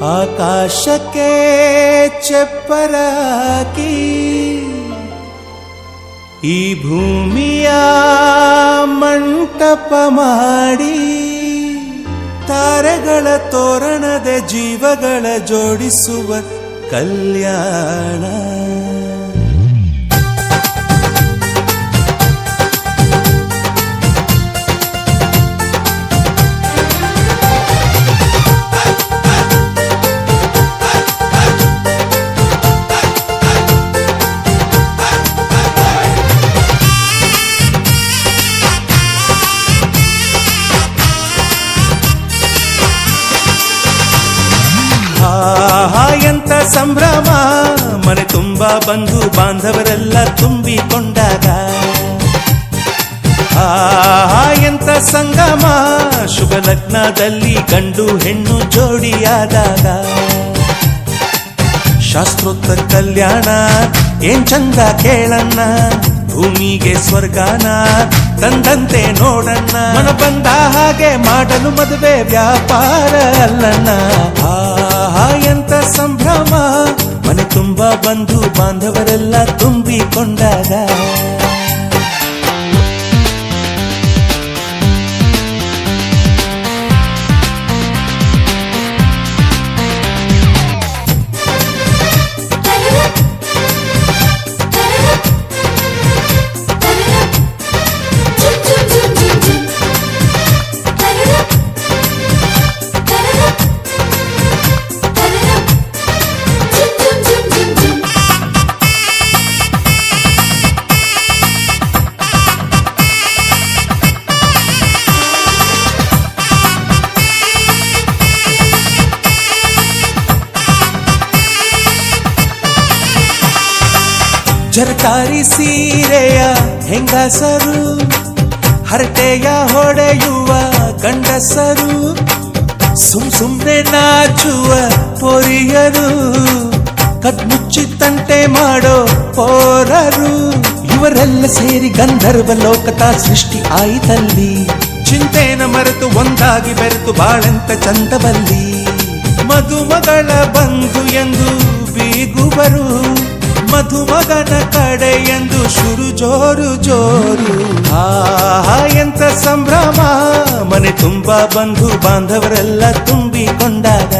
ಆಕಾಶಕ್ಕೆ ಚೆಪ್ಪರಾಕಿ ಈ ಭೂಮಿಯ ಮಂಟಪ ಮಾಡಿ ತಾರೆಗಳ ತೋರಣದ ಜೀವಗಳ ಜೋಡಿಸುವ ಕಲ್ಯಾಣ. ಎಂತ ಸಂಭ್ರಮ, ಮನೆ ತುಂಬಾ ಬಂಧು ಬಾಂಧವರೆಲ್ಲ ತುಂಬಿಕೊಂಡಾಗ. ಎಂತ ಸಂಗಮ, ಶುಭ ಲಗ್ನದಲ್ಲಿ ಗಂಡು ಹೆಣ್ಣು ಜೋಡಿಯಾದಾಗ. ಶಾಸ್ತ್ರೋತ್ತರ ಕಲ್ಯಾಣ ಏನ್ ಚಂದ ಕೇಳಣ್ಣ, ಭೂಮಿಗೆ ಸ್ವರ್ಗಾನ ತಂದಂತೆ ನೋಡಣ್ಣ. ಮನ ಬಂದ ಹಾಗೆ ಮಾಡಲು ಮದುವೆ ವ್ಯಾಪಾರ ಅಲ್ಲಣ್ಣ. ಎಂತ ಸಂಭ್ರಮ, ಮನೆ ತುಂಬಾ ಬಂಧು ಬಾಂಧವರೆಲ್ಲ ತುಂಬಿಕೊಂಡಾಗ. ಜರಕಾರಿ ಸೀರೆಯ ಹೆಂಗಸರು, ಹರಟೆಯ ಹೊಡೆಯುವ ಗಂಡಸರು, ಸುಮ್ನೆ ನಾಚುವ ಪೊರಿಯರು, ಕಣ್ಮುಚ್ಚಿ ತಂಟೆ ಮಾಡೋ ಪೋರರು. ಇವರೆಲ್ಲ ಸೇರಿ ಗಂಧರ್ವ ಲೋಕದ ಸೃಷ್ಟಿ ಆಯಿತಲ್ಲಿ. ಚಿಂತೆನ ಮರೆತು ಒಂದಾಗಿ ಬೆರೆತು ಬಾಳೆಂತ ಚಂದವಲ್ಲಿ. ಮದುಮಗಳ ಬಂಧು ಎಂದು ಬೀಗುವರು, ಮಧುಮಗನ ಕಡೆ ಎಂದು ಶುರು ಜೋರು ಜೋರು. ಎಂತ ಸಂಭ್ರಮ, ಮನೆ ತುಂಬಾ ಬಂಧು ಬಾಂಧವರೆಲ್ಲ ತುಂಬಿಕೊಂಡಾಗ.